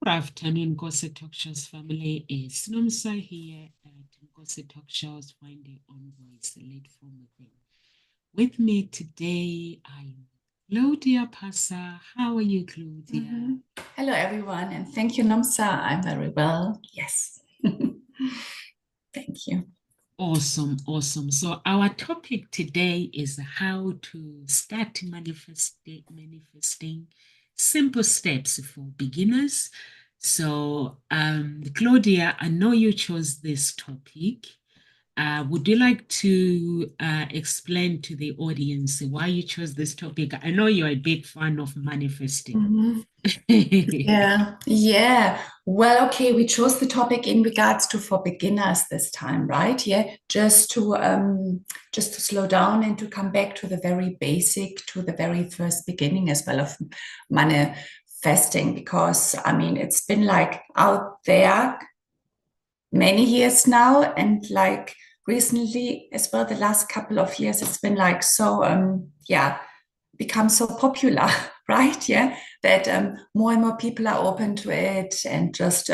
Good afternoon, Gossip Talk Show's family. It's Nomsa here at Gossip Talk Show's Find Your Own Voice, Lead from Within. With me today, I'm Claudia Passa. How are you, Claudia? Hello, everyone, and thank you, Namsa. I'm very well. Yes. Thank you. Awesome, awesome. So our topic today is how to start manifesting simple steps for beginners. So, Claudia, I know you chose this topic. Would you like to explain to the audience why you chose this topic? I know you're a big fan of manifesting. Mhm. Yeah. Well, okay, we chose the topic in regards to for beginners this time, right? Yeah, just to slow down and to come back to the very basic, to the very first beginning as well of manifesting, because I mean it's been like out there many years now, and like recently as well, the last couple of years, it's been like so become so popular, right? Yeah, that more and more people are open to it, and just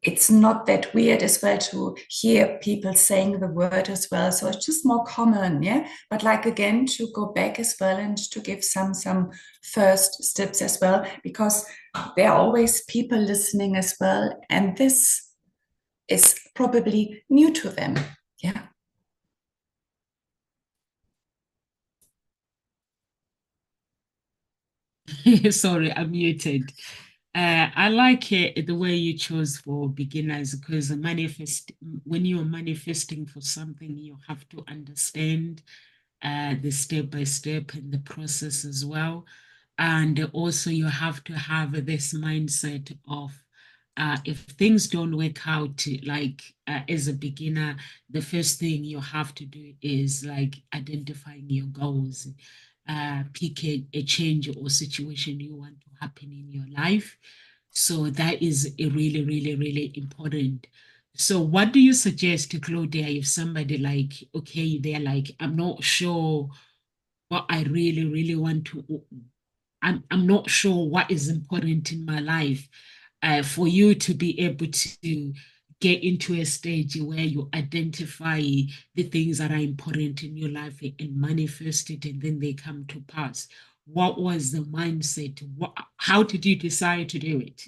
it's not that weird as well to hear people saying the word as well. So it's just more common, yeah. But like again, to go back as well and to give some first steps as well, because there are always people listening as well, and this is probably new to them. Yeah. Sorry, I'm muted. I like it, the way you chose for beginners because when you're manifesting for something, you have to understand the step by step and the process as well. And also, you have to have this mindset of if things don't work out, like as a beginner, the first thing you have to do is like identifying your goals, pick a change or situation you want to happen in your life. So that is a really, really, really important. So what do you suggest to Claudia if somebody like, okay, they're like, I'm not sure what I really, really want to, I'm not sure what is important in my life, for you to be able to get into a stage where you identify the things that are important in your life and manifest it, and then they come to pass. What was the mindset? How did you decide to do it?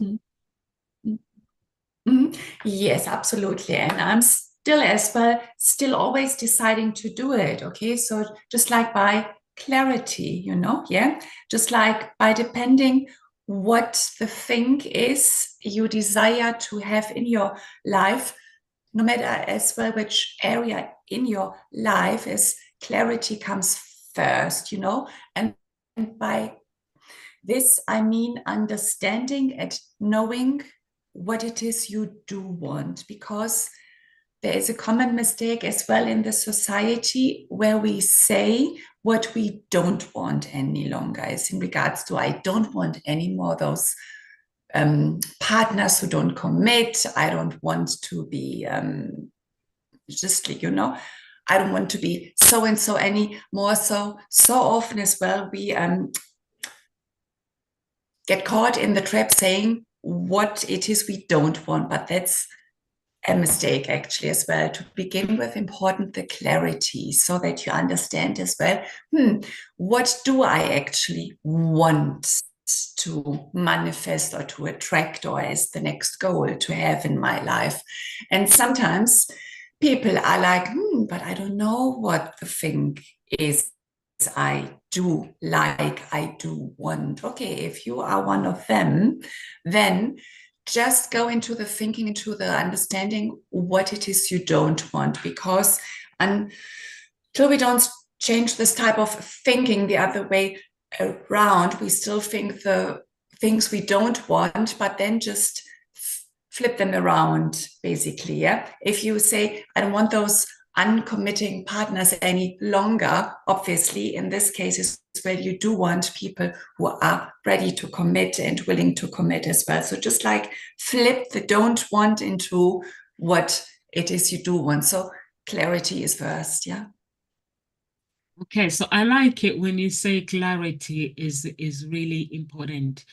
Mhm. Yes, absolutely. And I'm still as well, still always deciding to do it. Okay. So just like by clarity, yeah, just like by depending what the thing is you desire to have in your life, no matter as well which area in your life is, clarity comes first, and by this, I mean understanding and knowing what it is you do want, because there is a common mistake as well in the society where we say what we don't want any longer is in regards to I don't want any more those partners who don't commit. I don't want to be just I don't want to be so and so anymore. So often as well we get caught in the trap saying what it is we don't want. But that's a mistake actually as well. To begin with, important the clarity so that you understand as well, what do I actually want to manifest or to attract, or as the next goal to have in my life. And sometimes people are like, but I don't know what the thing is I do like, I do want. Okay, if you are one of them, then just go into the thinking, into the understanding what it is you don't want, because until we don't change this type of thinking the other way around, we still think the things we don't want, but then just flip them around, basically. Yeah. If you say, I don't want those uncommitting partners any longer, obviously, in this case, is where you do want people who are ready to commit and willing to commit as well. So just like flip the don't want into what it is you do want. So clarity is first. Yeah. Okay, so I like it when you say clarity is really important.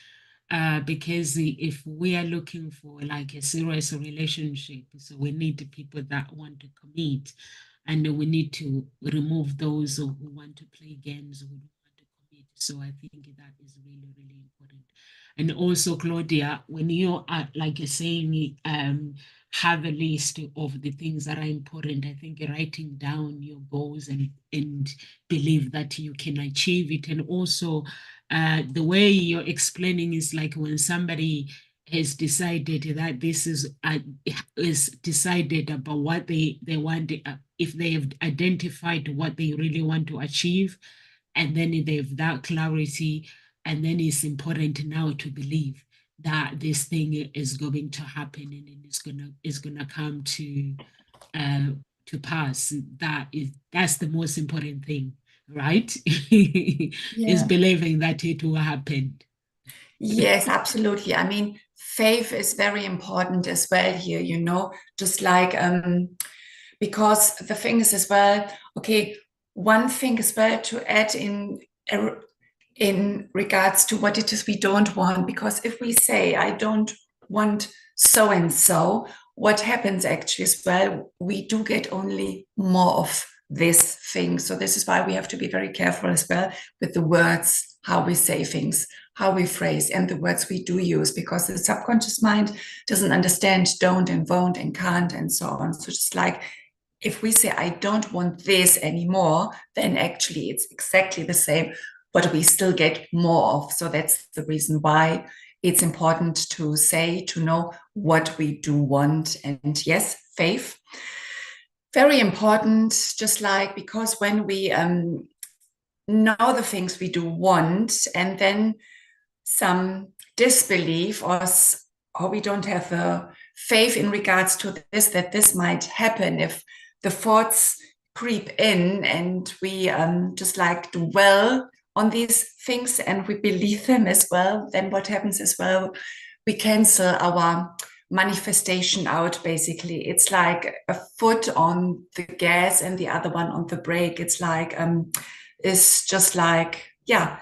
because if we are looking for like a serious relationship, so we need people that want to commit, and we need to remove those who want to play games, who don't want to commit. So I think that is really, really important. And also, Claudia, when you are like you're saying, have a list of the things that are important. I think writing down your goals and believe that you can achieve it. And also, the way you're explaining is like when somebody has decided that this is decided about what they want, if they have identified what they really want to achieve, and then they have that clarity, and then it's important now to believe that this thing is going to happen and it's gonna come uh to pass. That's the most important thing, right? Is Yeah. believing that it will happen. Yes, absolutely. I mean, faith is very important as well here, just like because the thing is as well, okay, one thing as well to add in regards to what it is we don't want, because if we say I don't want so and so, what happens actually as well, we do get only more of this thing. So this is why we have to be very careful as well with the words, how we say things, how we phrase, and the words we do use, because the subconscious mind doesn't understand don't and won't and can't and so on. So just like if we say I don't want this anymore, then actually it's exactly the same, but we still get more of. So that's the reason why it's important to say, to know what we do want. And yes, faith, very important, just like because when we know the things we do want, and then some disbelief or we don't have the faith in regards to this, that this might happen if the thoughts creep in and we just like dwell on these things and we believe them as well, then what happens as well, we cancel our manifestation out. Basically it's like a foot on the gas and the other one on the brake. It's like it's just like, yeah,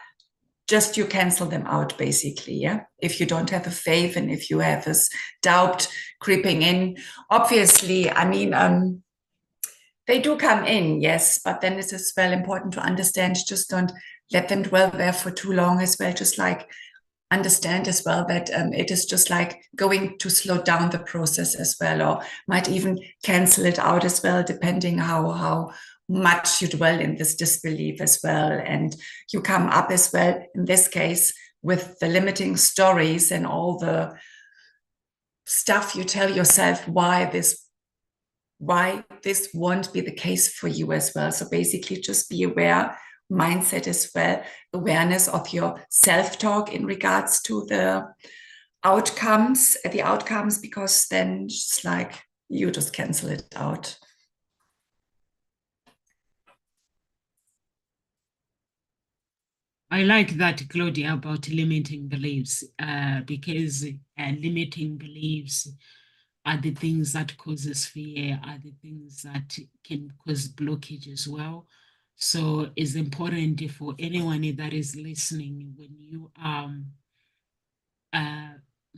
just you cancel them out basically. Yeah, if you don't have a faith and if you have this doubt creeping in, obviously, I mean, they do come in, yes, but then it's as well important to understand, just don't let them dwell there for too long as well. Just like understand as well that it is just like going to slow down the process as well, or might even cancel it out as well, depending how much you dwell in this disbelief as well. And you come up as well, in this case, with the limiting stories and all the stuff you tell yourself why this won't be the case for you as well. So basically just be aware, mindset as well, awareness of your self-talk in regards to the outcomes, because then just like you just cancel it out. I like that, Claudia, about limiting beliefs, because limiting beliefs are the things that causes fear, are the things that can cause blockage as well. So it's important for anyone that is listening, when you are uh,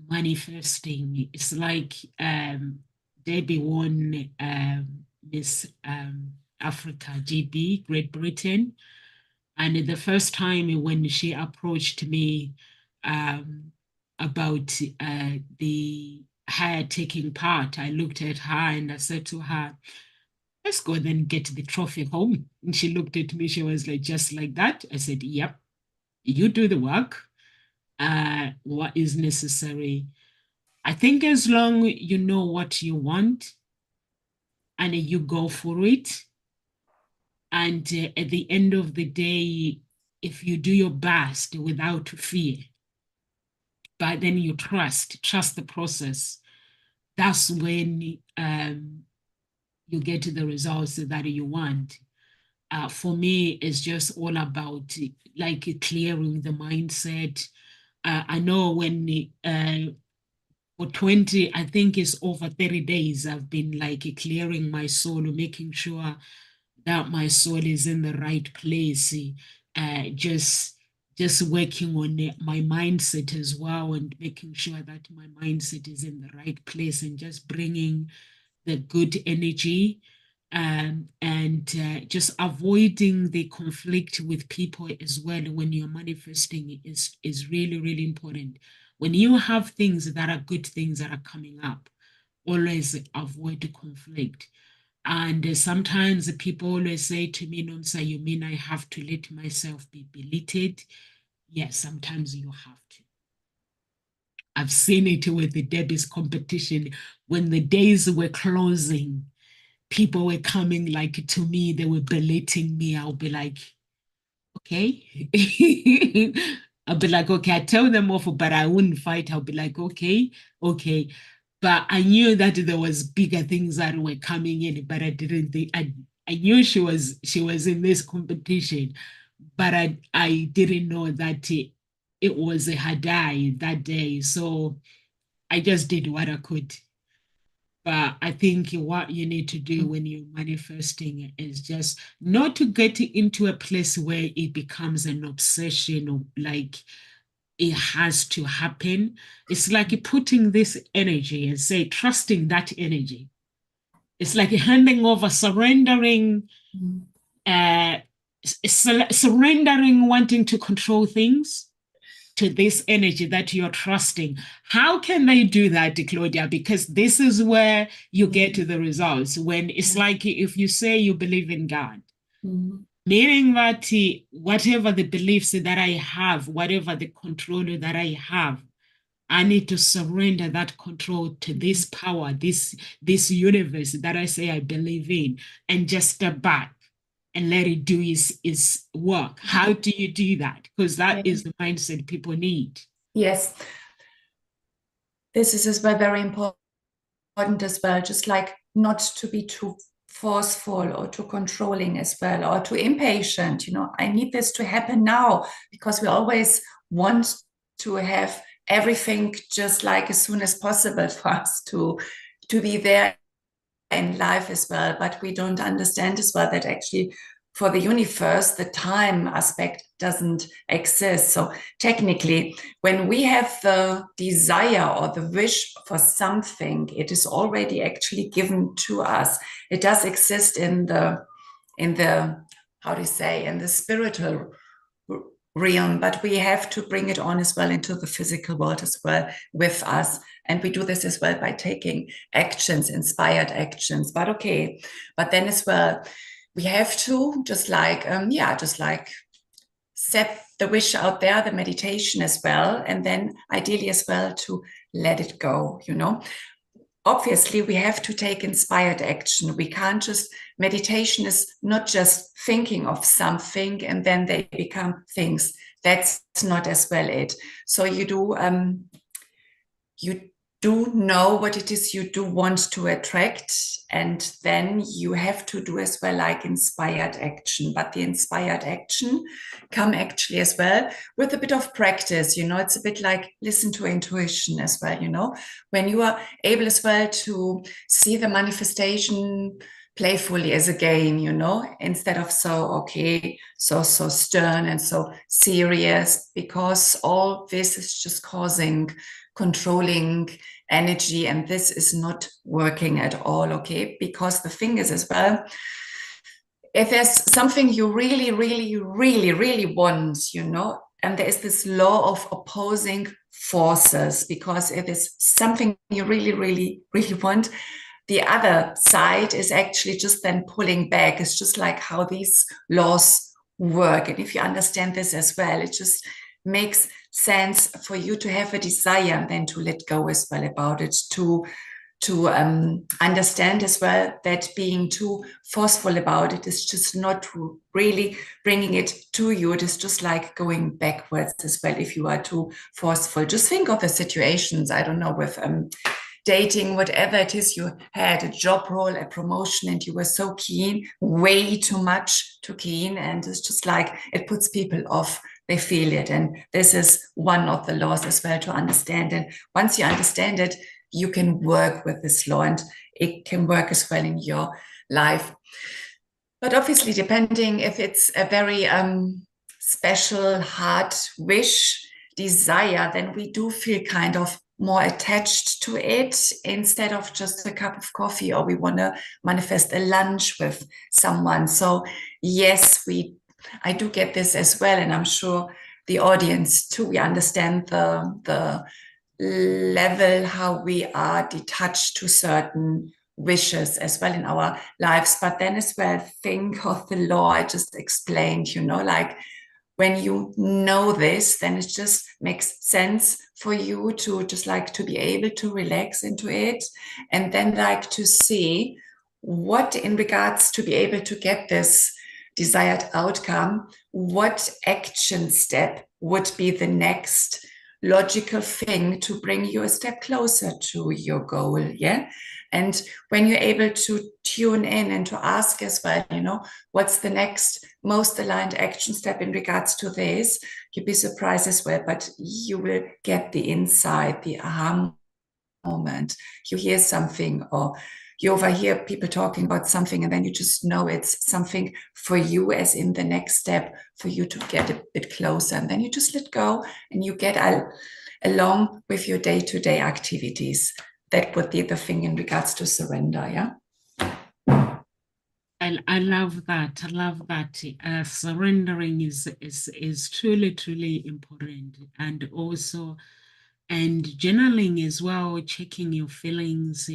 manifesting, it's like Debbie won Miss Africa GB, Great Britain. And the first time when she approached me um, about the her taking part, I looked at her and I said to her, let's go then get the trophy home. And she looked at me, she was like, just like that. I said, yep, you do the work. What is necessary? I think as long you know what you want and you go for it, and at the end of the day, if you do your best without fear, but then you trust the process, that's when you get to the results that you want. For me, it's just all about like clearing the mindset. I know when for 20, I think it's over 30 days, I've been like clearing my soul, making sure that my soul is in the right place. Just just working on my mindset as well, and making sure that my mindset is in the right place, and just bringing the good energy, and just avoiding the conflict with people as well when you're manifesting is really, really important. When you have things that are good things that are coming up, always avoid conflict. And sometimes people always say to me, Nonsa, you mean I have to let myself be belittled? Yes, sometimes you have to. I've seen it with the Debbie's competition. When the days were closing, people were coming like to me, they were belittling me. I'll be like, okay. I'll be like, okay, I tell them off, but I wouldn't fight. I'll be like, okay, okay. But I knew that there was bigger things that were coming in, but I didn't think I knew she was in this competition, but I didn't know that it was a Hadai that day. So I just did what I could. But I think what you need to do when you're manifesting is just not to get into a place where it becomes an obsession, or like it has to happen. It's like putting this energy and say, trusting that energy. It's like handing over, surrendering, uh, surrendering wanting to control things to this energy that you're trusting. How can they do that, Claudia? Because this is where you get to the results. When it's like if you say you believe in God, meaning that whatever the beliefs that I have, whatever the control that I have, I need to surrender that control to this power, this universe that I say I believe in, and just step back and let it do its work. How do you do that? Because that is the mindset people need. Yes. This is as well very important as well, just like not to be too forceful or too controlling as well, or too impatient. I need this to happen now, because we always want to have everything just like as soon as possible for us to be there in life as well. But we don't understand as well that actually for the universe, the time aspect doesn't exist. So technically, when we have the desire or the wish for something, it is already actually given to us. It does exist in the how do you say, in the spiritual realm, but we have to bring it on as well into the physical world as well with us. And we do this as well by taking actions, inspired actions. But then as well, we have to just like set the wish out there, the meditation as well, and then ideally as well to let it go. Obviously we have to take inspired action. We can't just, meditation is not just thinking of something and then they become things. That's not as well it. So you do know what it is you do want to attract, and then you have to do as well like inspired action. But the inspired action come actually as well with a bit of practice. It's a bit like listen to intuition as well. When you are able as well to see the manifestation playfully as a game, instead of so stern and so serious, because all this is just causing controlling energy, and this is not working at all. Because the thing is as well, if there's something you really, really, really, really want, and there is this law of opposing forces, because if it's something you really, really, really want, the other side is actually just then pulling back. It's just like how these laws work. And if you understand this as well, it just makes sense for you to have a desire and then to let go as well about it, to understand as well that being too forceful about it is just not really bringing it to you. It is just like going backwards as well if you are too forceful. Just think of the situations, I don't know, with dating, whatever it is, you had a job role, a promotion, and you were so keen, way too much too keen, and it's just like it puts people off. They feel it, and this is one of the laws as well to understand. And once you understand it, you can work with this law, and it can work as well in your life. But obviously, depending if it's a very special heart wish, desire, then we do feel kind of more attached to it instead of just a cup of coffee, or we want to manifest a lunch with someone. So yes, I do get this as well, and I'm sure the audience too. We understand the level how we are detached to certain wishes as well in our lives, but then as well think of the law I just explained, like when you know this, then it just makes sense for you to just like to be able to relax into it, and then like to see what in regards to be able to get this desired outcome, what action step would be the next logical thing to bring you a step closer to your goal. Yeah. And when you're able to tune in and to ask as well, what's the next most aligned action step in regards to this, you'd be surprised as well, but you will get the insight, the aha moment. You hear something, or you overhear people talking about something, and then you just know it's something for you, as in the next step for you to get a bit closer. And then you just let go and you get along with your day-to-day activities. That would be the thing in regards to surrender. Yeah. I love that. I love that. Surrendering is truly important, and also and journaling as well. Checking your feelings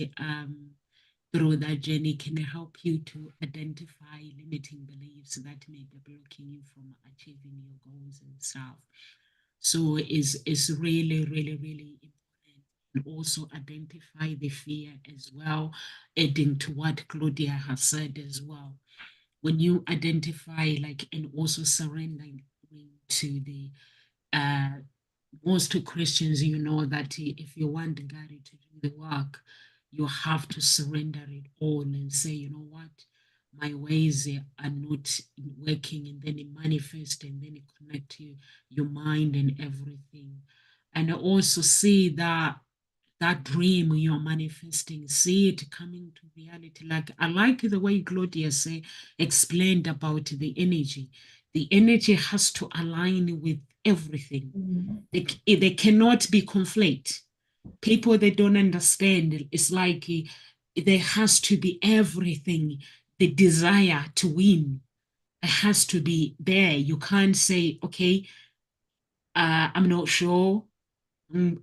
through that journey can help you to identify limiting beliefs that may be blocking you from achieving your goals and stuff. So is really important. And also identify the fear as well, adding to what Claudia has said as well. When you identify, like, and also surrendering to the most Christians, that if you want God to do the work, you have to surrender it all and say, you know what, my ways are not working, and then it manifests, and then it connect to your mind and everything. And also see that dream you're manifesting, see it coming to reality. Like, I like the way Claudia explained about the energy. The energy has to align with everything. They cannot be conflict. People, they don't understand. It's like there has to be everything. The desire to win, it has to be there. You can't say, okay, I'm not sure,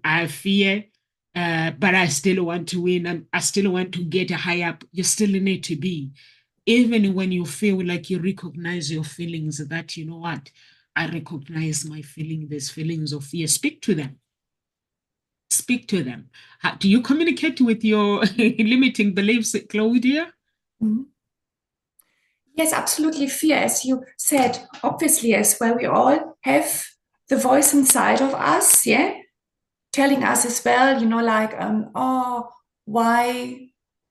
I fear, but I still want to win, and I still want to get high up. You still need to be. Even when you feel like you recognize your feelings, that, you know what, I recognize my feeling, there's feelings of fear. Speak to them. Speak to them. Do you communicate with your limiting beliefs, Claudia? Yes, absolutely. Fear, as you said, obviously, as well, we all have the voice inside of us, yeah, telling us as well, like, oh, why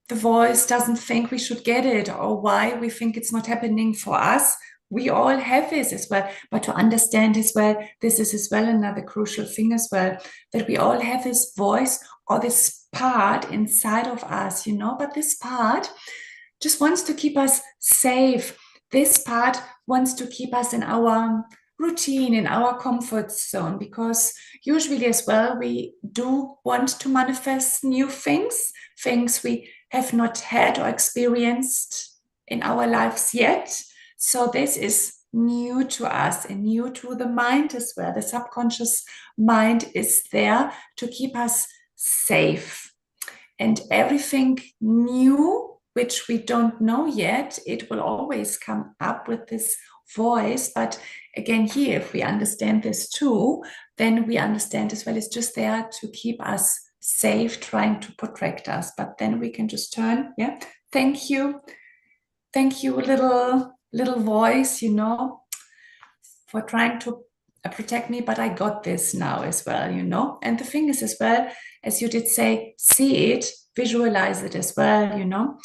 the voice doesn't think we should get it, or why we think it's not happening for us. We all have this as well, but to understand as well, this is as well another crucial thing as well, that we all have this voice or this part inside of us, but this part just wants to keep us safe. This part wants to keep us in our routine, in our comfort zone, because usually as well, we do want to manifest new things we have not had or experienced in our lives yet. So this is new to us and new to the mind as well. The subconscious mind is there to keep us safe. And everything new, which we don't know yet, it will always come up with this voice. But again, here, if we understand this too, then we understand as well, it's just there to keep us safe, trying to protect us. But then we can just turn, yeah, thank you, little voice, for trying to protect me, but I got this now as well, And the thing is as well, as you did say, see it, visualize it as well,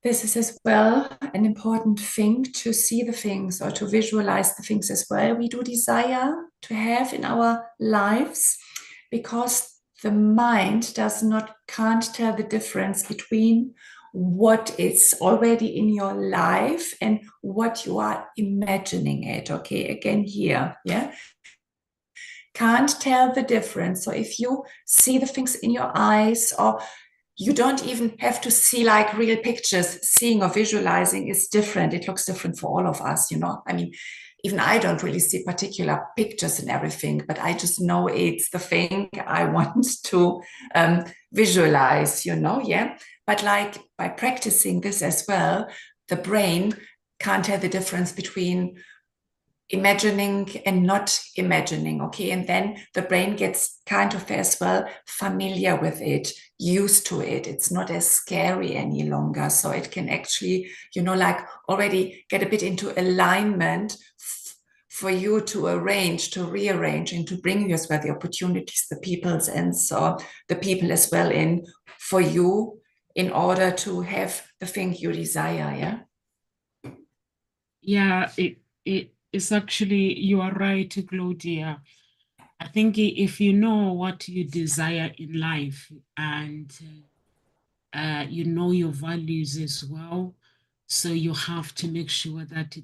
This is as well an important thing, to see the things or to visualize the things as well we do desire to have in our lives, because the mind can't tell the difference between what is already in your life and what you are imagining it. Okay, again here, yeah. Can't tell the difference. So if you see the things in your eyes, or you don't even have to see like real pictures, seeing or visualizing is different. It looks different for all of us, you know. I mean, even I don't really see particular pictures and everything, but I just know it's the thing I want to visualize, you know, yeah. But like by practicing this as well, the brain can't tell the difference between imagining and not imagining. Okay, and then the brain gets kind of as well familiar with it, used to it. It's not as scary any longer, so it can actually, you know, like already get a bit into alignment for you to arrange, to rearrange, and to bring you as well the opportunities, the peoples, and so the people as well in for you, in order to have the thing you desire. Yeah. Yeah, it's actually, you are right, Claudia. I think if you know what you desire in life, and you know your values as well, so you have to make sure that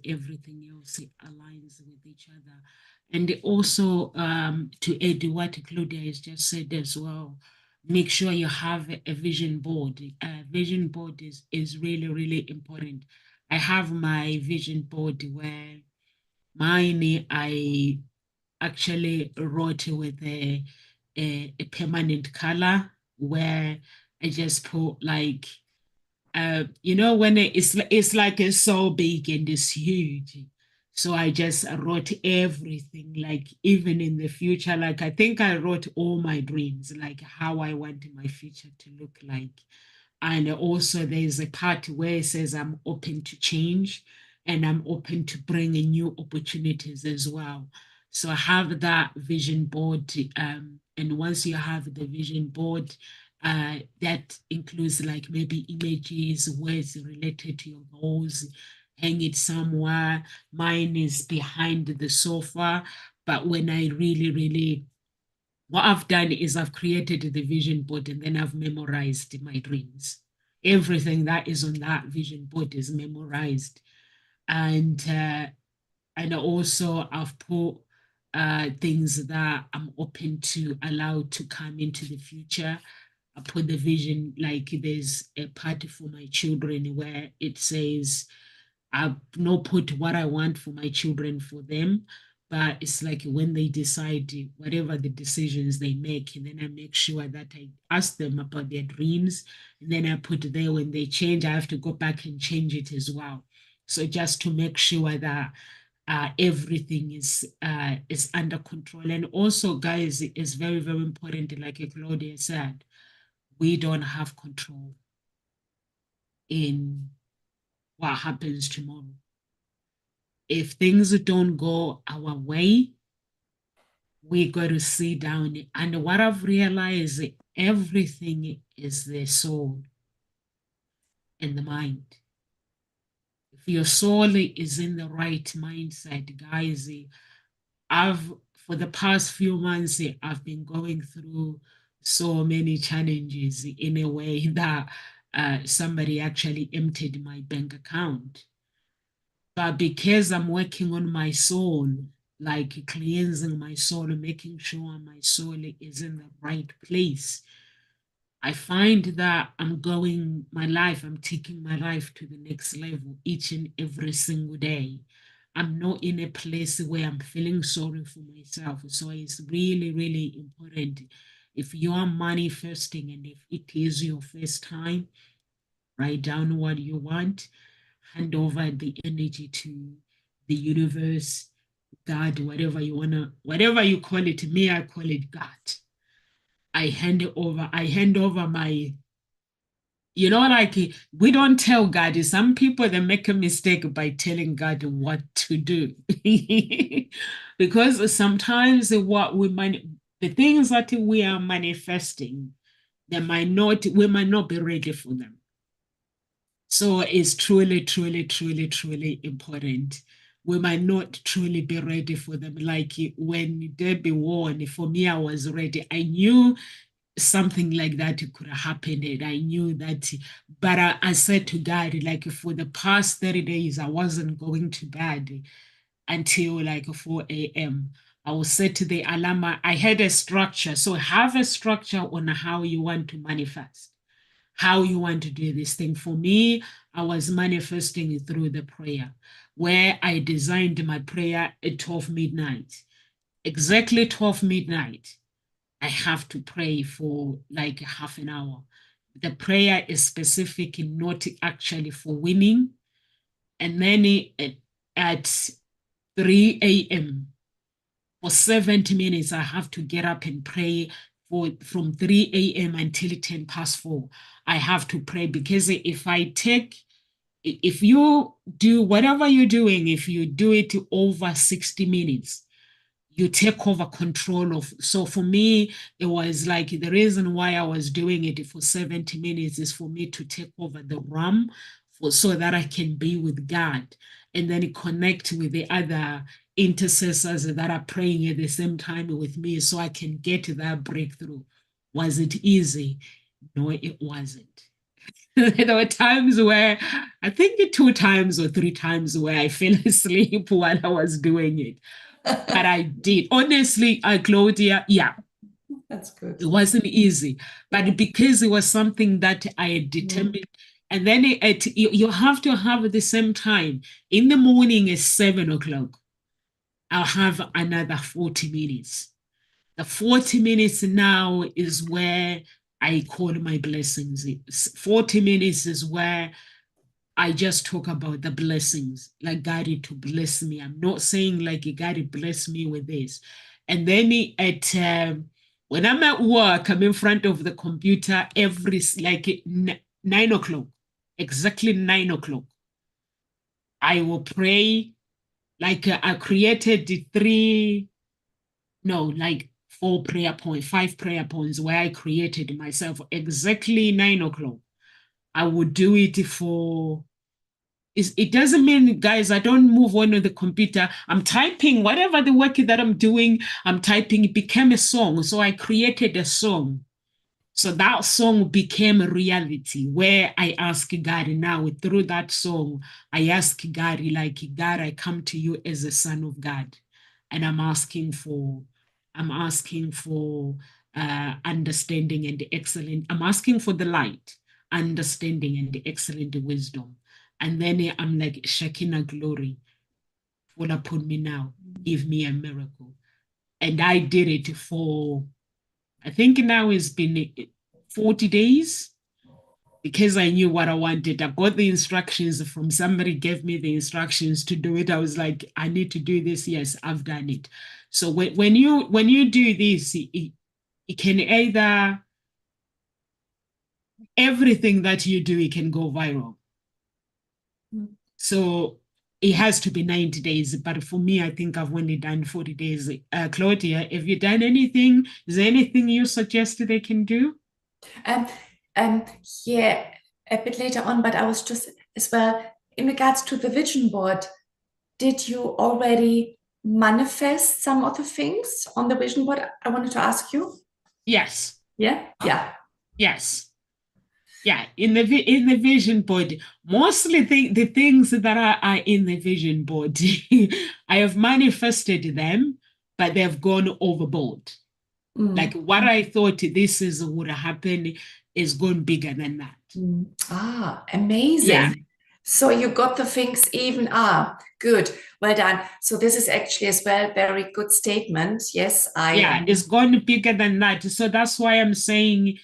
everything else aligns with each other. And also, to add to what Claudia has just said as well, make sure you have a vision board. A vision board is really, really important. I have my vision board where mine, I actually wrote with a permanent color, where I just put like, you know, when it's like it's so big and it's huge. So I just wrote everything, like even in the future, like I think I wrote all my dreams, like how I want my future to look like. And also there's a part where it says I'm open to change, and I'm open to bring in new opportunities as well. So I have that vision board. And once you have the vision board, that includes like maybe images, words related to your goals, hang it somewhere. Mine is behind the sofa. But when I really, really, what I've done is I've created the vision board, and then I've memorized my dreams. Everything that is on that vision board is memorized. And also I've put things that I'm open to allow to come into the future. I put the vision, like there's a part for my children where it says, I've not put what I want for my children for them, but it's like when they decide whatever the decisions they make, and then I make sure that I ask them about their dreams, and then I put there when they change, I have to go back and change it as well. So just to make sure that everything is under control. And also, guys, it's very, very important, like Claudia said, we don't have control in what happens tomorrow. If things don't go our way, we got to sit down. And what I've realized, everything is the soul and the mind. If your soul is in the right mindset, guys, I've for the past few months, I've been going through so many challenges in a way that somebody actually emptied my bank account. But because I'm working on my soul, like cleansing my soul, making sure my soul is in the right place, I find that I'm taking my life to the next level each and every single day. I'm not in a place where I'm feeling sorry for myself. So it's really, really important. If you are manifesting and if it is your first time, write down what you want, hand over the energy to the universe, God, whatever you call it. Me, I call it God. I hand over my, like we don't tell God. Some people they make a mistake by telling God what to do. Because sometimes the things that we are manifesting, we might not be ready for them. So it's truly, truly, truly, truly important. We might not truly be ready for them. Like when Debbie won, for me, I was ready. I knew something like that could have happened, and I knew that. But I said to God, like, for the past 30 days, I wasn't going to bed until like 4 a.m. I will set the alarm. I had a structure. So have a structure on how you want to manifest, how you want to do this thing. For me, I was manifesting through the prayer, where I designed my prayer at 12 midnight. Exactly 12 midnight, I have to pray for like half an hour. The prayer is specific, not actually for winning. And then at 3 a.m., for 70 minutes, I have to get up and pray from 3 a.m. until 10 past 4. I have to pray, because if you do whatever you're doing, if you do it over 60 minutes, you take over control of. So for me, it was like the reason why I was doing it for 70 minutes is for me to take over the realm, so that I can be with God and then connect with the other intercessors that are praying at the same time with me, so I can get that breakthrough. Was it easy? No, it wasn't. There were times where, I think 2 times or 3 times, where I fell asleep while I was doing it. But I did. Honestly, Claudia, yeah, That's good. it wasn't easy, but because it was something that I had determined. And then you have to have at the same time. In the morning at 7 o'clock, I'll have another 40 minutes. The 40 minutes now is where I call my blessings. 40 minutes is where I just talk about the blessings, like God to bless me. I'm not saying like God bless me with this. And then when I'm at work, I'm in front of the computer every like 9 o'clock, exactly 9 o'clock. I will pray. Like I created like 4 prayer points, 5 prayer points, where I created myself exactly 9 o'clock. I would do it for. It doesn't mean, guys, I don't move on the computer. I'm typing whatever the work that I'm doing. I'm typing. It became a song. So I created a song. So that song became a reality, where I ask God now through that song. I ask God, like, God, I come to you as a son of God, and I'm asking for understanding and excellent. I'm asking for the light, understanding, and the excellent wisdom. And then I'm like, Shekinah glory, fall upon me now. Give me a miracle. And I did it for, I think now it's been 40 days, because I knew what I wanted. I got the instructions from somebody, gave me the instructions to do it. I was like, I need to do this. Yes, I've done it. So when you do this, it can either, everything that you do, it can go viral. So it has to be 90 days. But for me, I think I've only done 40 days. Claudia, have you done anything? Is there anything you suggest they can do? Yeah, a bit later on, but I was just as well, in regards to the vision board, did you already manifest some of the things on the vision board? I wanted to ask you. Yes. Yeah. Yes. Yeah, in the vision board, mostly the things that are in the vision board, I have manifested them, but they've gone overboard. Like what I thought would happen is gone bigger than that. Amazing. Yeah. So you got the things even. Good. Well done. So this is actually as well very good statement. Yes, It's gone bigger than that. So that's why I'm saying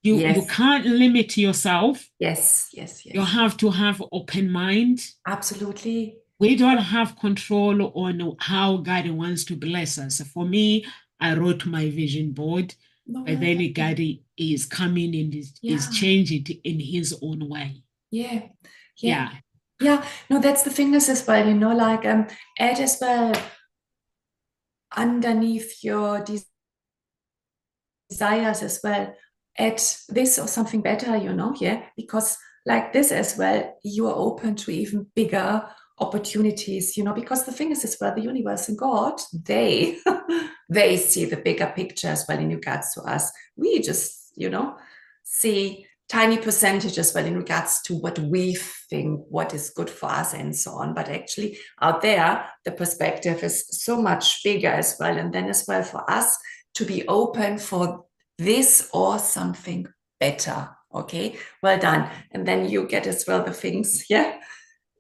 you can't limit yourself. Yes. You have to have open mind. Absolutely. We don't have control on how God wants to bless us. For me, I wrote my vision board, but then God is coming and is changing it in his own way. Yeah. No, that's the thing as well, like add as well underneath your desires as well, add this or something better, because like this as well, you are open to even bigger opportunities, because the thing is as well, the universe and God, they they see the bigger picture as well in regards to us. We just, see tiny percentage as well in regards to what we think, what is good for us and so on. But actually out there, the perspective is so much bigger as well. And then as well for us to be open for this or something better. Okay, well done. And then you get as well the things, yeah,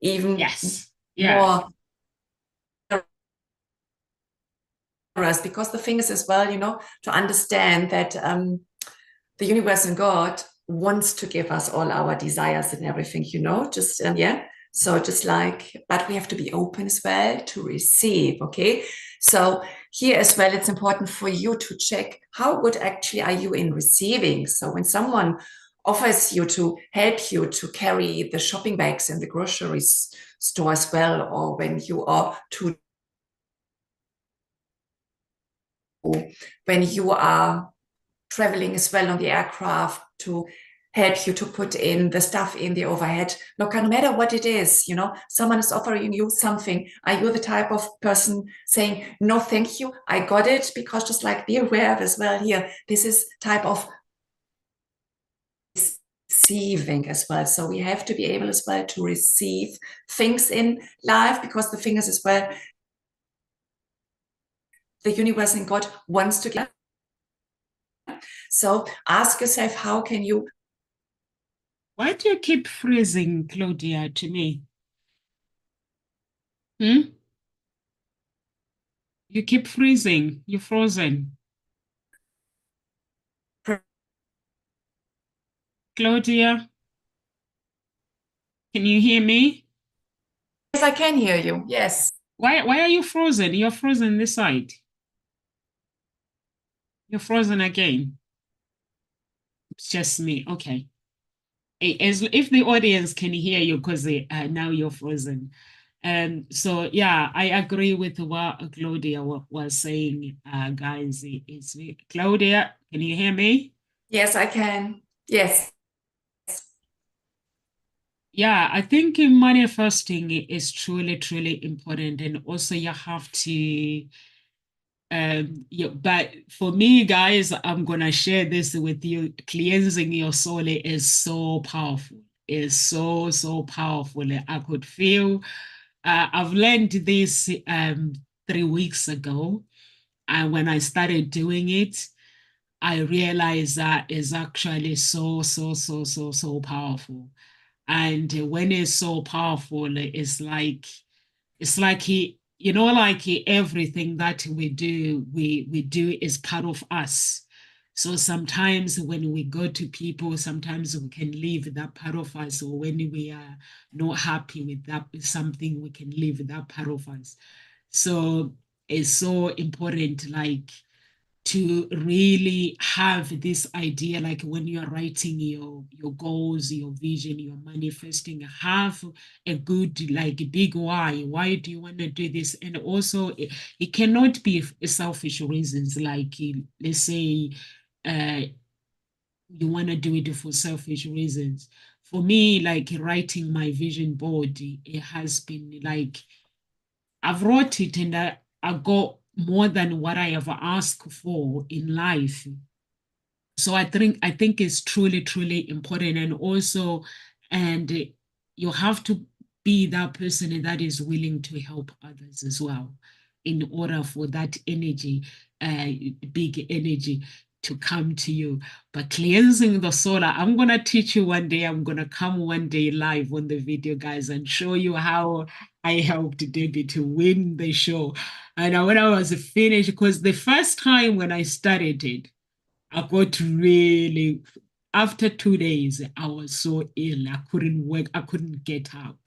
even Yes. Yeah. more because the thing is as well, to understand that the universe and God wants to give us all our desires and everything, just, yeah. So just like, but we have to be open as well to receive, okay? So here as well, it's important for you to check how good actually are you in receiving. So when someone offers you to help you to carry the shopping bags in the grocery store as well, or when you are when you are traveling as well on the aircraft to help you to put in the stuff in the overhead. Look, no matter what it is, someone is offering you something. Are you the type of person saying, no, thank you, I got it? Because just like be aware of as well here, this is type of receiving as well. So we have to be able as well to receive things in life, because the thing is as well, the universe and God wants to give. So ask yourself, how can you? Why do you keep freezing, Claudia, to me? Hmm? You keep freezing. You're frozen. Claudia, can you hear me? Yes, I can hear you. Yes. Why are you frozen? You're frozen this side. You're frozen again. It's just me. Okay. As if the audience can hear you, because now you're frozen. So yeah, I agree with what Claudia was saying, guys. It's Claudia, can you hear me? Yes, I can. Yes. Yeah, I think manifesting is truly, truly important, and also you have to yeah, but for me, guys, I'm gonna share this with you. Cleansing your soul is so powerful. It's so, so powerful. I could feel I've learned this 3 weeks ago, and when I started doing it, I realized that it's actually so, so, so, so, so powerful. And when it's so powerful, it's like everything that we do is part of us. So sometimes when we go to people, sometimes we can leave that part of us, or when we are not happy with that something, we can leave that part of us. So it's so important, like, to really have this idea, like when you're writing your goals, your vision, you're manifesting, have a good, like, big why do you want to do this? And also it cannot be selfish reasons, like, let's say uh you want to do it for selfish reasons. For me, like, writing my vision board, it has been like, I've wrote it, and I got more than what I ever asked for in life. So I think it's truly, truly important. And also, and you have to be that person that is willing to help others as well, in order for that energy, uh, big energy, to come to you. But cleansing the soul, I'm gonna teach you one day. I'm gonna come one day live on the video, guys, and show you how I helped Debbie to win the show. And when I was finished, because the first time when I started it, I got really, after 2 days, I was so ill. I couldn't work, I couldn't get up.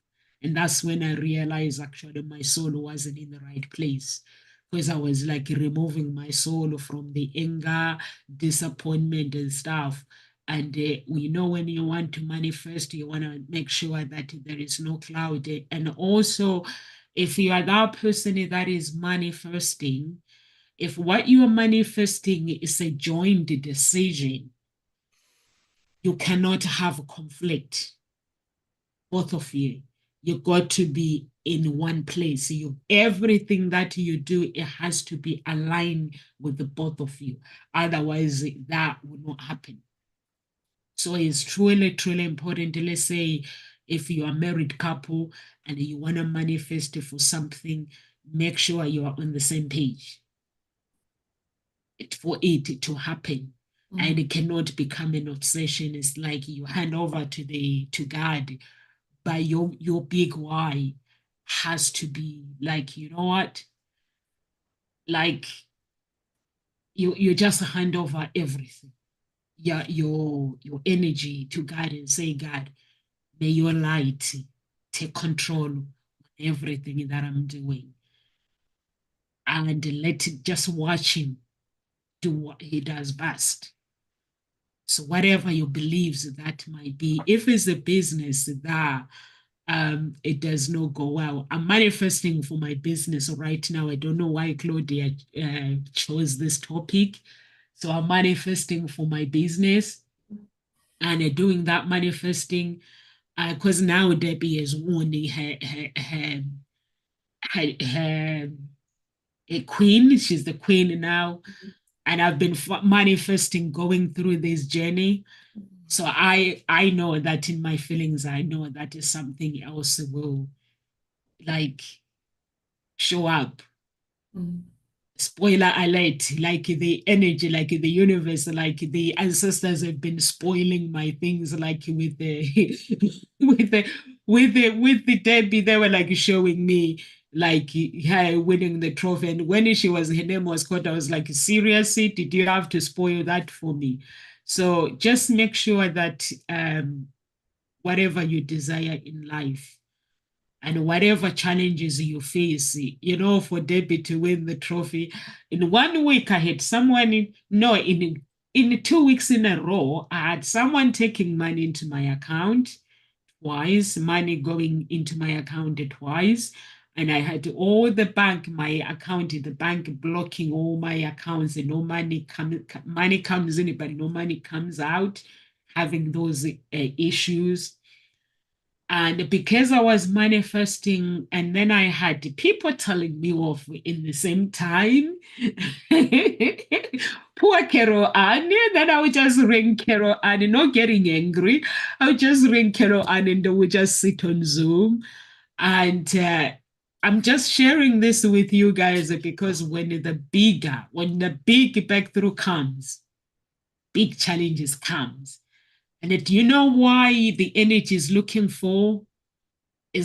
And that's when I realized actually my soul wasn't in the right place, because I was like removing my soul from the anger, disappointment, and stuff. And when you want to manifest, you want to make sure that there is no cloud. And also, if you are that person that is manifesting, if what you are manifesting is a joint decision, you cannot have conflict, both of you. You got to be in one place. Everything that you do, it has to be aligned with the both of you. Otherwise, that will not happen. So it's truly, truly important. Let's say if you are a married couple and you want to manifest for something, make sure you are on the same page for it to happen. And it cannot become an obsession. It's like you hand over to God, but your big why has to be like, you know what? Like you just hand over everything. Yeah, your energy to God and say, God, may your light take control of everything that I'm doing. And let it just watch him do what he does best. So whatever your beliefs that might be, if it's a business that it does not go well, I'm manifesting for my business right now. I don't know why Claudia chose this topic. So I'm manifesting for my business and doing that manifesting because now Debbie is warning her a queen. She's the queen now, and I've been manifesting going through this journey. So I know that in my feelings, I know that is something else will like show up. Spoiler alert, like the energy, like the universe, like the ancestors have been spoiling my things, like with the with the Debbie, they were like showing me like her winning the trophy. And when her name was called, I was like, seriously, did you have to spoil that for me? So just make sure that whatever you desire in life, and whatever challenges you face, for Debbie to win the trophy. In 1 week, I had someone, in 2 weeks in a row, I had someone taking money into my account twice, money going into my account twice. And I had all the bank blocking all my accounts, and no money comes in, but no money comes out, having those issues. And because I was manifesting, and then I had people telling me off in the same time. Poor Carol Ann. Then I would just ring Carol Ann, not getting angry. I would just ring Carol Ann and they would just sit on Zoom. And I'm just sharing this with you guys because when the big breakthrough comes, big challenges comes. And do you know why the energy is looking for a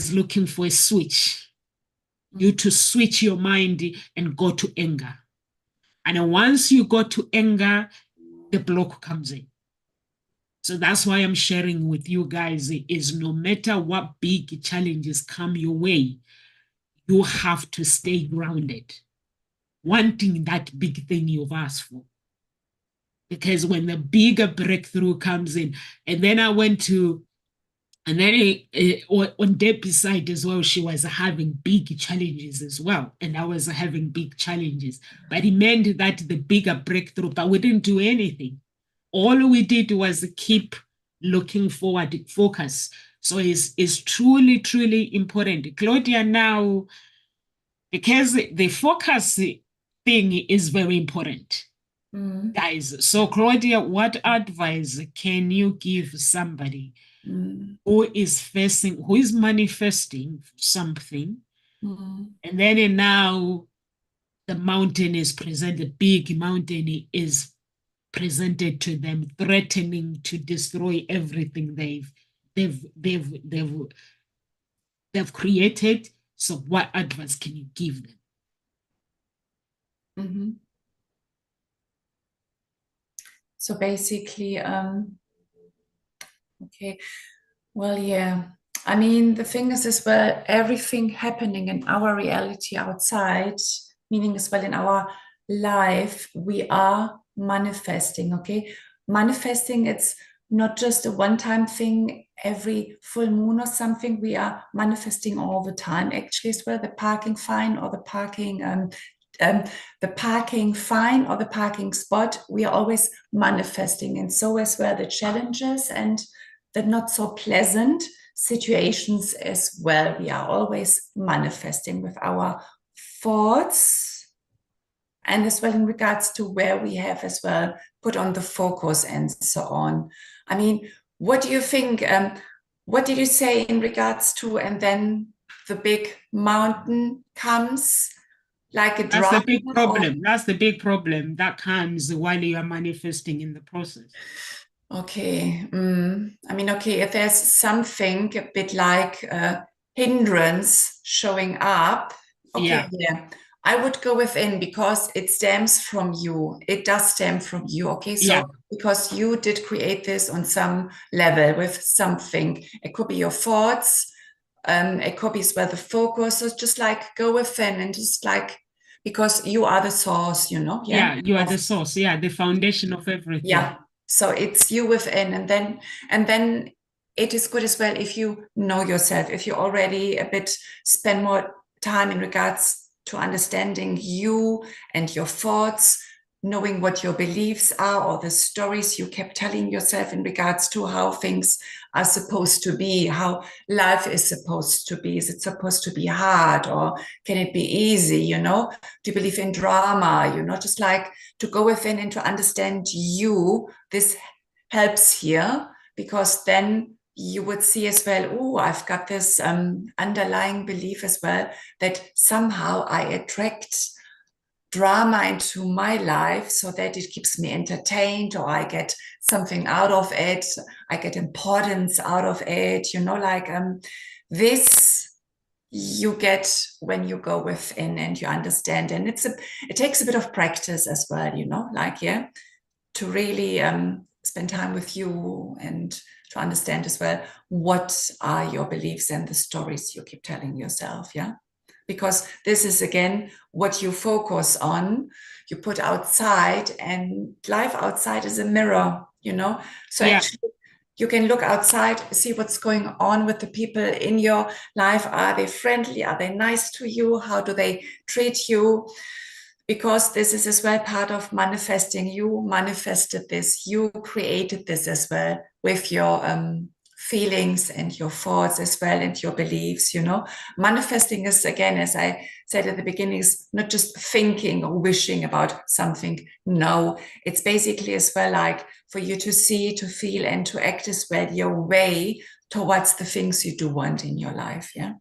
switch? You to switch your mind and go to anger. And once you go to anger, the block comes in. So that's why I'm sharing with you guys is no matter what big challenges come your way, you have to stay grounded, wanting that big thing you've asked for. Because when the bigger breakthrough comes in, and then I went to and then on Debbie's side as well, she was having big challenges as well. And I was having big challenges. But it meant that the bigger breakthrough, but we didn't do anything. All we did was keep looking forward, focus. So it's truly, truly important. Claudia now, because the focus thing is very important. Guys, so Claudia, what advice can you give somebody who is manifesting something, and then now the mountain is presented, the big mountain is presented to them, threatening to destroy everything they've created? So what advice can you give them? So basically, okay, well, yeah. I mean, the thing is as well, everything happening in our reality outside, meaning as well in our life, we are manifesting, okay? Manifesting, it's not just a one-time thing every full moon or something. We are manifesting all the time, actually, as well. The parking fine or the parking fine or the parking spot, we are always manifesting. And so as well the challenges and the not so pleasant situations as well. We are always manifesting with our thoughts, and as well in regards to where we have as well put on the focus and so on. I mean, what do you think? What did you say in regards to, and then the big mountain comes like a That's the drama? big problem. That's the big problem that comes while you are manifesting in the process. Okay. I mean, okay, if there's something a bit like a hindrance showing up, okay, Yeah, yeah, I would go within because it stems from you. It does stem from you. Okay, so yeah, because you did create this on some level with something, it could be your thoughts, it could be as well the focus. So just like go within and just like because you are the source, yeah. yeah. You are the source. Yeah, the foundation of everything. Yeah. So it's you within, and then it is good as well if you know yourself, if you already a bit spend more time in regards to understanding you and your thoughts, knowing what your beliefs are or the stories you kept telling yourself in regards to how things are supposed to be, how life is supposed to be. Is it supposed to be hard or can it be easy? Do you believe in drama? Just like to go within and to understand you. This helps here because then you would see as well, oh, I've got this underlying belief as well that somehow I attract drama into my life so that it keeps me entertained or I get something out of it. I get importance out of it, like this you get when you go within and you understand. And it takes a bit of practice as well, like, yeah, to really spend time with you and to understand as well what are your beliefs and the stories you keep telling yourself, yeah, because this is again what you focus on, you put outside, and life outside is a mirror, so Yeah, actually you can look outside, see what's going on with the people in your life. Are they friendly? Are they nice to you? How do they treat you? Because this is as well part of manifesting. You manifested this, you created this as well with your feelings and your thoughts as well and your beliefs. Manifesting is, again, as I said at the beginning, is not just thinking or wishing about something. No, it's basically as well like for you to see, to feel, and to act as well your way towards the things you do want in your life. Yeah.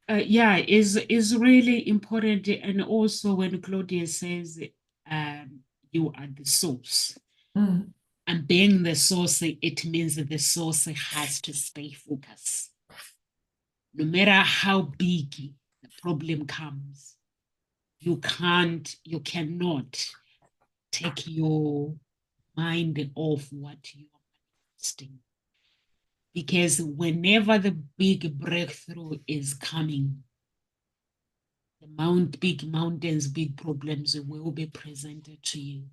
yeah. Is really important. And also when Claudia says, you are the source. Mm. And being the source, it means that the source has to stay focused. No matter how big the problem comes, you cannot take your mind off what you are manifesting. Because whenever the big breakthrough is coming, big mountains, big problems will be presented to you.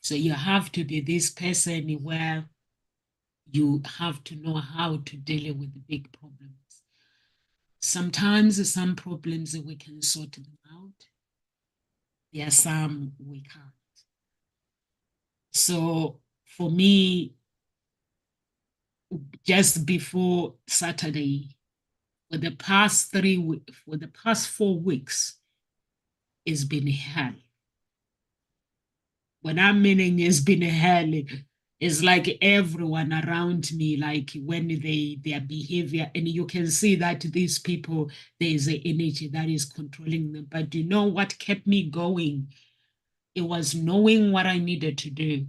So you have to be this person where you have to know how to deal with the big problems. Sometimes some problems we can sort them out. There are some we can't. So for me, just before Saturday, for the past 4 weeks, it's been hell. When I'm meaning it's been hell, it's like everyone around me, like when their behavior, and you can see that these people, there's an energy that is controlling them. But you know what kept me going? It was knowing what I needed to do,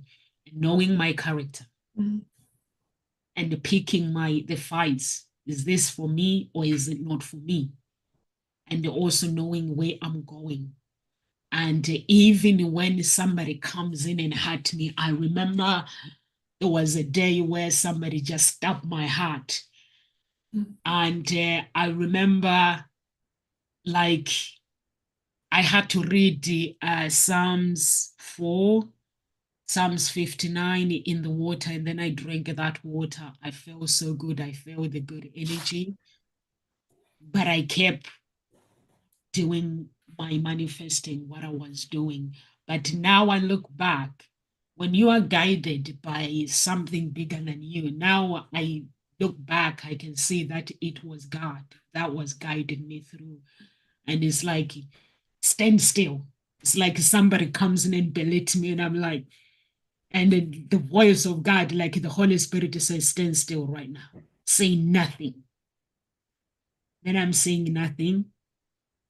knowing my character, Mm. and picking the fights. Is this for me or is it not for me? And also knowing where I'm going. And even when somebody comes in and hurt me, I remember there was a day where somebody just stabbed my heart. Mm. And I remember, like, I had to read the Psalms 4, Psalms 59 in the water, and then I drank that water. I felt so good. I felt the good energy. But I kept doing my manifesting, what I was doing. But now I look back, when you are guided by something bigger than you, now I look back, I can see that it was God that was guiding me through. And it's like, stand still. It's like somebody comes in and belittles me, and I'm like, and then the voice of God, like the Holy Spirit says, stand still right now. Say nothing. Then I'm saying nothing,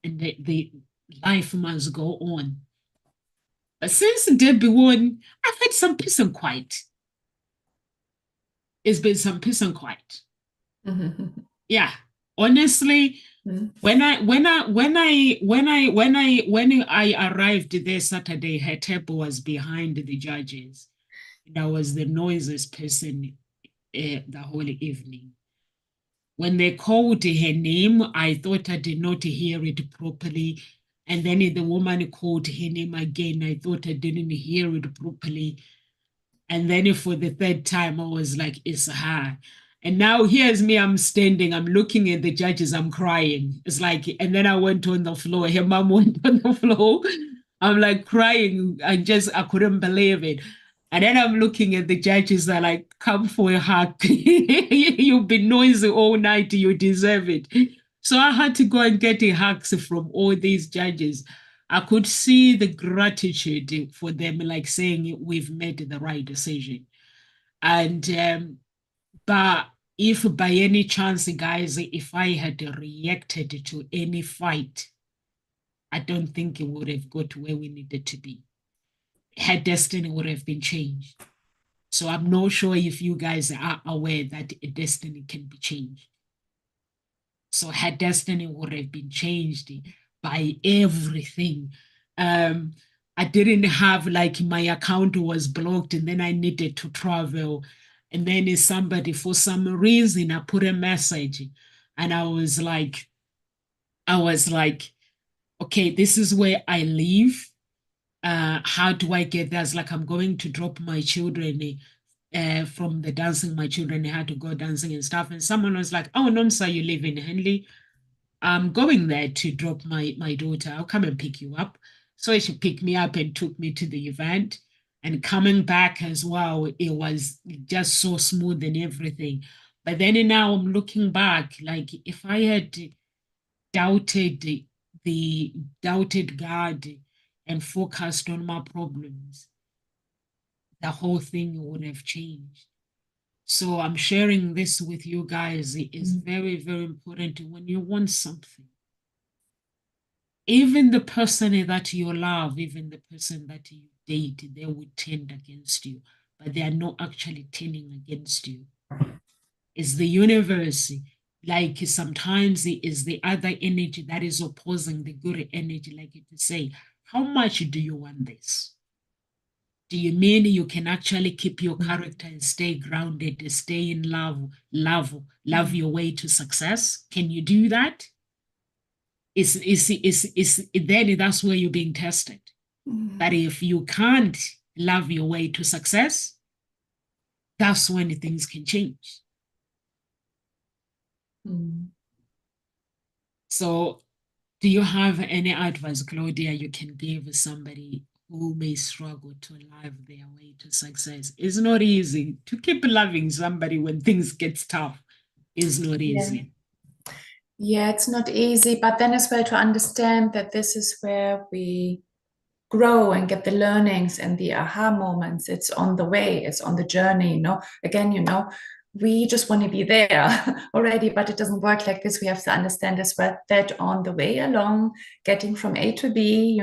and the life must go on. But since Debbie won, I've had some peace and quiet. It's been some peace and quiet. Yeah. Honestly, when I arrived there Saturday, her table was behind the judges. And I was the noisiest person the whole evening. When they called her name, I thought I did not hear it properly. And then the woman called her name again. I thought I didn't hear it properly. And then for the third time, I was like, it's her. And now here's me, I'm standing, I'm looking at the judges, I'm crying. It's like, and then I went on the floor. Her mom went on the floor. I'm like crying. I couldn't believe it. And then I'm looking at the judges, they're like, come for a hug. You've been noisy all night, you deserve it. So I had to go and get a hugs from all these judges. I could see the gratitude for them, like saying we've made the right decision. And but if by any chance, guys, if I had reacted to any fight, I don't think it would have got to where we needed to be. Her destiny would have been changed. So I'm not sure if you guys are aware that a destiny can be changed. So her destiny would have been changed by everything. I didn't have, like, my account was blocked and then I needed to travel. And then somebody, for some reason, I put a message and I was like, okay, this is where I live. How do I get there? It's like, I'm going to drop my children from the dancing. My children had to go dancing and stuff. And someone was like, oh, Nomsa, you live in Henley. I'm going there to drop my daughter. I'll come and pick you up. So she picked me up and took me to the event. And coming back as well, it was just so smooth and everything. But then now I'm looking back, like, if I had doubted doubted God and focused on my problems, the whole thing would have changed. So I'm sharing this with you guys. It is very, very important when you want something. Even the person that you love, even the person that you date, they will tend against you, but they are not actually turning against you. It's the universe. Like, sometimes it is the other energy that is opposing the good energy, like you say, how much do you want this? Do you mean you can actually keep your character and stay grounded, stay in love your way to success? Can you do that? Then that's where you're being tested. But if you can't love your way to success, that's when things can change. So do you have any advice, Claudia, you can give somebody who may struggle to love their way to success? It's not easy to keep loving somebody when things get tough. It's not easy. Yeah, it's not easy, but then as well to understand that this is where we grow and get the learnings and the aha moments. It's on the way, it's on the journey, Again, we just want to be there already, but it doesn't work like this. We have to understand as well that on the way along, getting from A to B,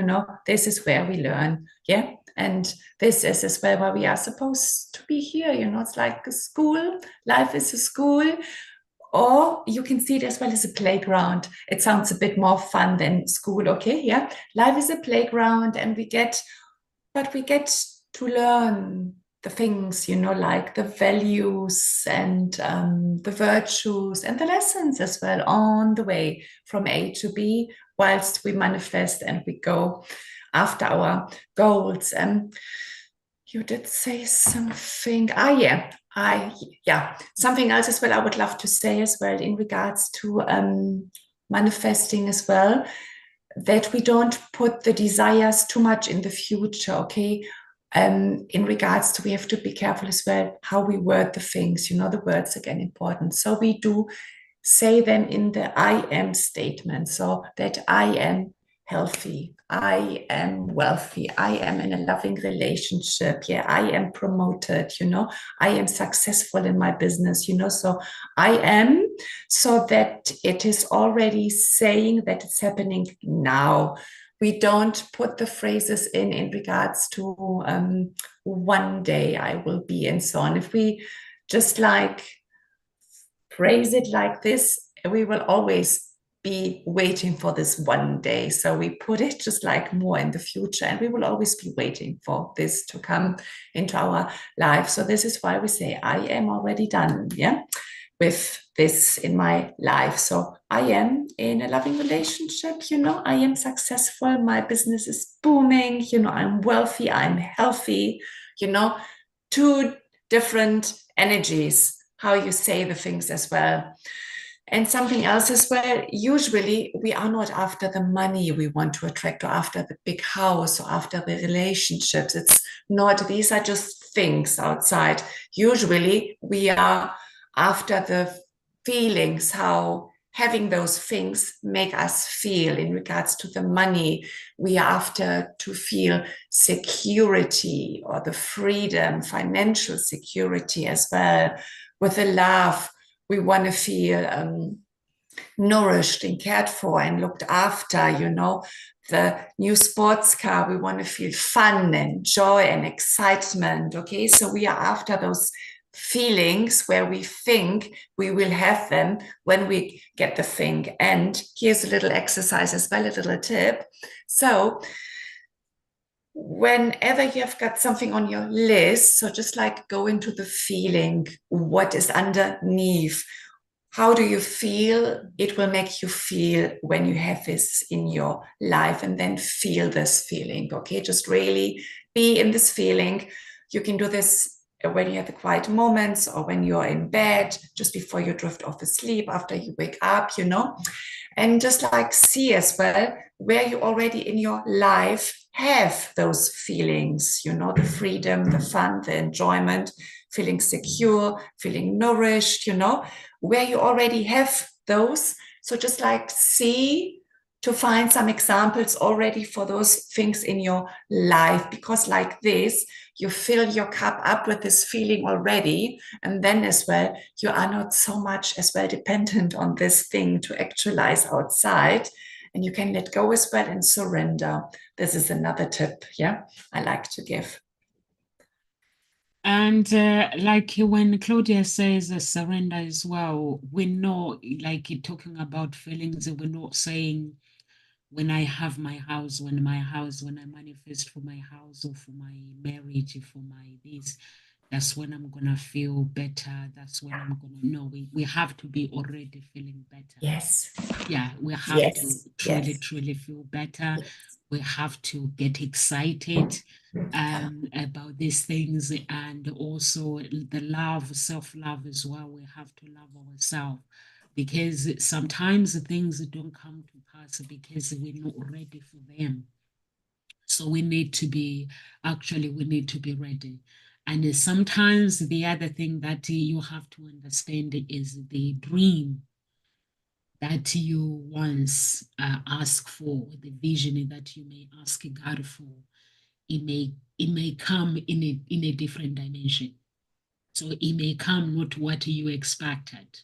this is where we learn. Yeah. And this is as well why we are supposed to be here. It's like a school. Life is a school. Or you can see it as well as a playground. It sounds a bit more fun than school. Okay. Yeah. Life is a playground and we get to learn the things, like the values and the virtues and the lessons as well on the way from A to B, whilst we manifest and we go after our goals. You did say something. Something else as well I would love to say as well in regards to manifesting as well, that we don't put the desires too much in the future, okay? In regards to, we have to be careful as well how we word the things. The words again important. So we do say them in the I am statement, so that I am healthy, I am wealthy, I am in a loving relationship, yeah, I am promoted, I am successful in my business, so I am, so that it is already saying that it's happening now. We don't put the phrases in regards to one day I will be and so on. If we just phrase it like this, we will always be waiting for this one day. So we put it just more in the future, and we will always be waiting for this to come into our life. So this is why we say, I am already done, yeah, with this in my life. So I am in a loving relationship, I am successful, my business is booming, I'm wealthy, I'm healthy, two different energies, how you say the things as well. And something else as well, usually we are not after the money we want to attract, or after the big house, or after the relationships. It's not, these are just things outside. Usually we are after the feelings, how having those things make us feel. In regards to the money, we are after to feel security, or the freedom, financial security as well. With the love, we want to feel nourished and cared for and looked after, the new sports car, we want to feel fun and joy and excitement. Okay, so we are after those feelings where we think we will have them when we get the thing. And here's a little exercise as well, a little tip. So whenever you have got something on your list, so just go into the feeling, what is underneath, how do you feel it will make you feel when you have this in your life, and then feel this feeling. Okay, just really be in this feeling. You can do this when you have the quiet moments, or when you're in bed, just before you drift off asleep, after you wake up, and just see as well where you already in your life have those feelings, the freedom, the fun, the enjoyment, feeling secure, feeling nourished, where you already have those. So just see to find some examples already for those things in your life, because like this, you fill your cup up with this feeling already. And then as well, you are not so much as well dependent on this thing to actualize outside. And you can let go as well and surrender. This is another tip, yeah, I like to give. And when Claudia says surrender as well, we're not talking about feelings. We're not saying when I have my house, when I manifest for my house, or for my marriage, or for my this, that's when I'm gonna feel better. That's when I'm gonna know. We have to be already feeling better. Yes. Yeah, we have to Yes. truly, Yes. truly feel better. Yes. We have to get excited about these things, and also the love, self-love as well. We have to love ourselves, because sometimes things don't come to pass because we're not ready for them. So we need to be ready. And sometimes the other thing that you have to understand is the dream that you once ask for, the vision that you may ask God for. It may come in a different dimension. So it may come not what you expected,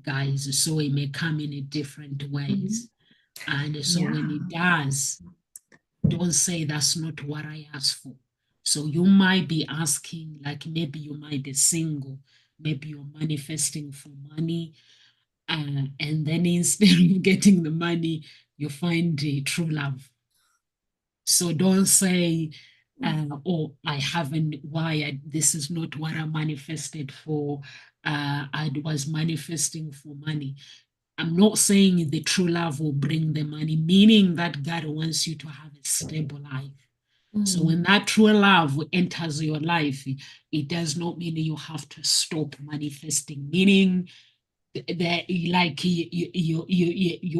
guys. So it may come in a different ways. And so when it does, don't say that's not what I asked for. So you might be asking, maybe you might be single, maybe you're manifesting for money, and then instead of getting the money, you find the true love. So don't say, oh, I haven't wired. This is not what I manifested for. I was manifesting for money. I'm not saying the true love will bring the money, meaning that God wants you to have a stable life. So when that true love enters your life, it does not mean you have to stop manifesting, meaning that you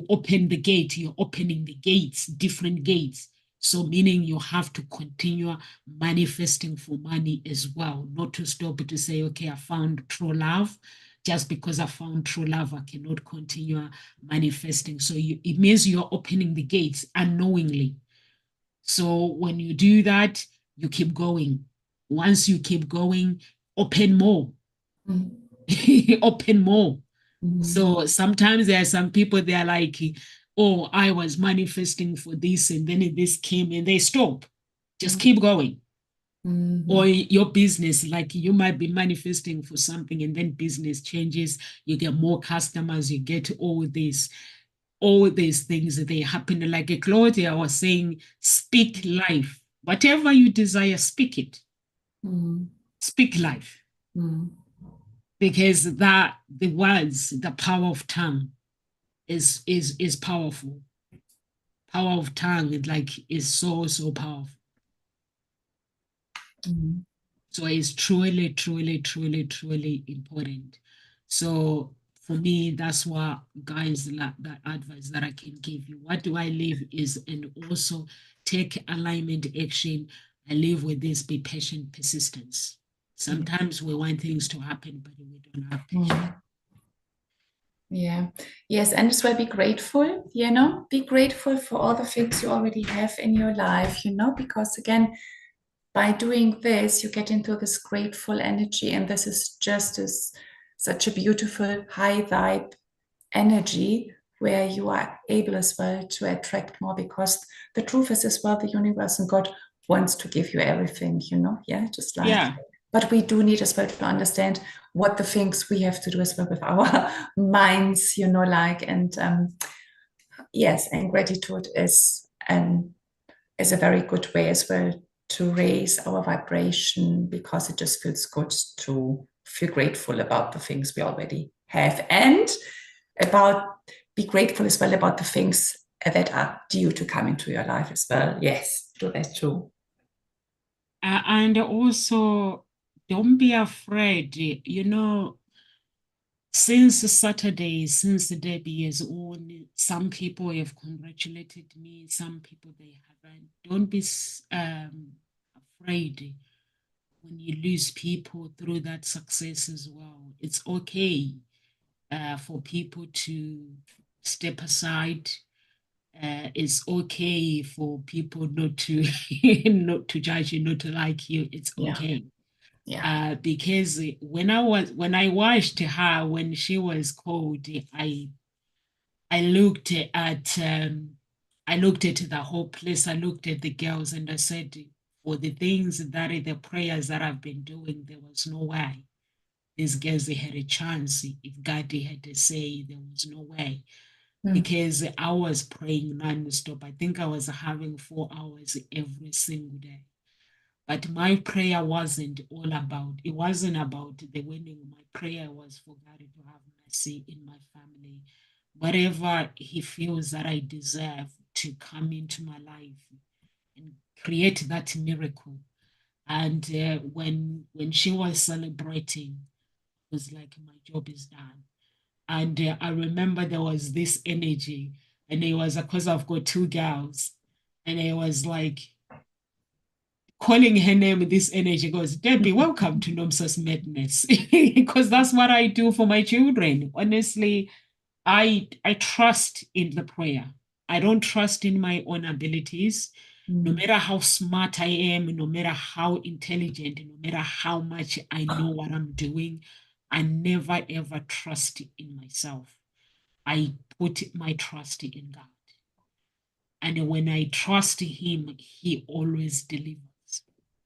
open the gate, you're opening the gates, different gates. So meaning you have to continue manifesting for money as well, not to stop to say, okay, I found true love. Just because I found true love, I cannot continue manifesting. So it means you're opening the gates unknowingly. So when you do that, you keep going. Once you keep going, open more, open more. So sometimes there are some people, they are like, oh, I was manifesting for this, and then this came and they stop. Just keep going. Or your business, like you might be manifesting for something and then business changes, you get more customers, you get all these things that they happen. Like Claudia was saying, speak life. Whatever you desire, speak it. Speak life. Because that the words, the power of tongue is powerful. Power of tongue is so powerful. So it's truly, truly, truly, truly important. So for me, that's what guys, that advice that I can give you. What do I live is, and also take alignment action. I live with this, be patient, persistence. Sometimes we want things to happen, but we don't have patience. Yeah. Yes. And as well, be grateful, be grateful for all the things you already have in your life, because again, by doing this, you get into this grateful energy. And this is just such a beautiful high vibe energy where you are able as well to attract more, because the truth is as well, the universe and God wants to give you everything, yeah, just like. Yeah. But we do need as well to understand what the things we have to do as well with our minds, and yes, and gratitude is a very good way as well to raise our vibration, because it just feels good to feel grateful about the things we already have, and be grateful as well about the things that are due to come into your life as well. Yes, do that too. And also, don't be afraid. Since Saturday, since the Debbie is on, some people have congratulated me, some people they haven't. Don't be afraid when you lose people through that success as well. It's okay for people to step aside. It's okay for people not to not to judge you, not to like you. It's okay. Yeah. Because when I watched her when she was called, I looked at the whole place. I looked at the girls and I said, for the things that the prayers that I've been doing, there was no way these girls, they had a chance. If God had to say, there was no way. Because I was praying non-stop. I think I was having 4 hours every single day. But my prayer wasn't it wasn't about the winning. My prayer was for God to have mercy in my family. Whatever He feels that I deserve to come into my life and create that miracle. And when she was celebrating, it was like my job is done. And I remember there was this energy, and it was because I've got two girls, and it was like calling her name with this energy goes, Debbie, welcome to Nomsa's Madness. Because that's what I do for my children. Honestly, I trust in the prayer. I don't trust in my own abilities. No matter how smart I am, no matter how intelligent, no matter how much I know what I'm doing, I never ever trust in myself. I put my trust in God. And when I trust Him, He always delivers.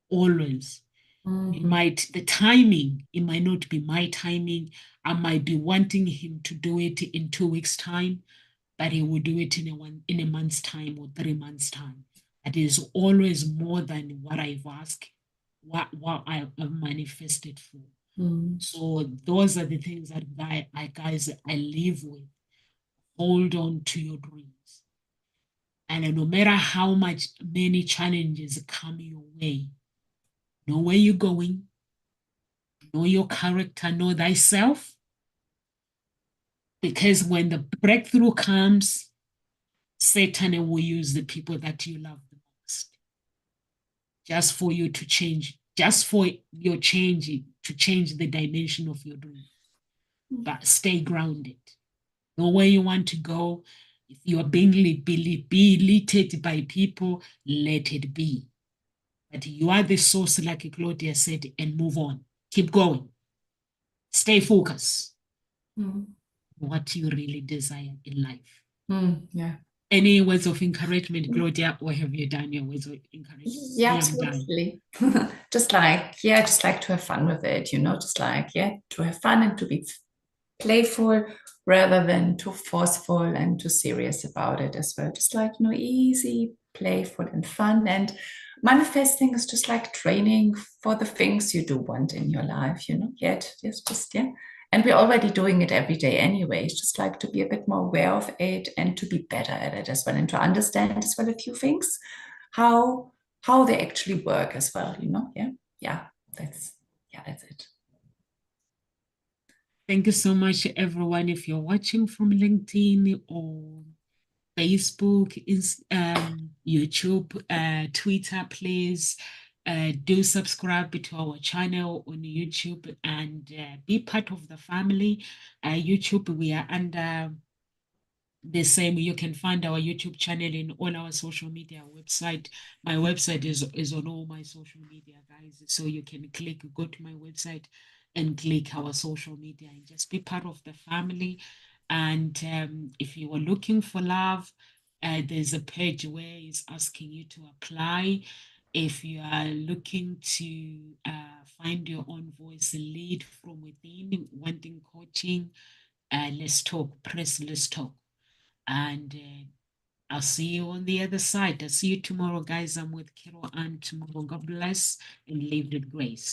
Always. The timing, it might not be my timing. I might be wanting Him to do it in 2 weeks' time, but He will do it in a month's time or 3 months' time. That is always more than what I've asked, what I have manifested for. So those are the things that guys I live with. Hold on to your dreams. And no matter how many challenges come your way, know where you're going, know your character, know thyself. Because when the breakthrough comes, Satan will use the people that you love the just for you to change, just for your change to change the dimension of your dream. But stay grounded. Know where you want to go. If you are being belittled by people, let it be. But you are the source, like Claudia said, and move on. Keep going. Stay focused. What you really desire in life. Yeah. Any words of encouragement, Claudia, or have you done your words of encouragement? Yeah, absolutely. just like to have fun with it, just like, to have fun and to be playful rather than too forceful and too serious about it as well. Just like, easy, playful and fun. And manifesting is just like training for the things you do want in your life, and we're already doing it every day anyway. It's just like to be a bit more aware of it and to be better at it as well, and to understand as well a few things, how they actually work as well, that's it. Thank you so much, everyone. If you're watching from LinkedIn or Facebook, YouTube, Twitter, please do subscribe to our channel on YouTube and be part of the family. YouTube, we are under the same. You can find our YouTube channel in all our social media website. My website is on all my social media, guys. So you can go to my website and click our social media and just be part of the family. And if you are looking for love, there's a page where it's asking you to apply. If you are looking to find your own voice, lead from within, wanting coaching, let's talk, press let's talk. And I'll see you on the other side. I'll see you tomorrow, guys. I'm with Kiro and tomorrow. God bless and live with grace.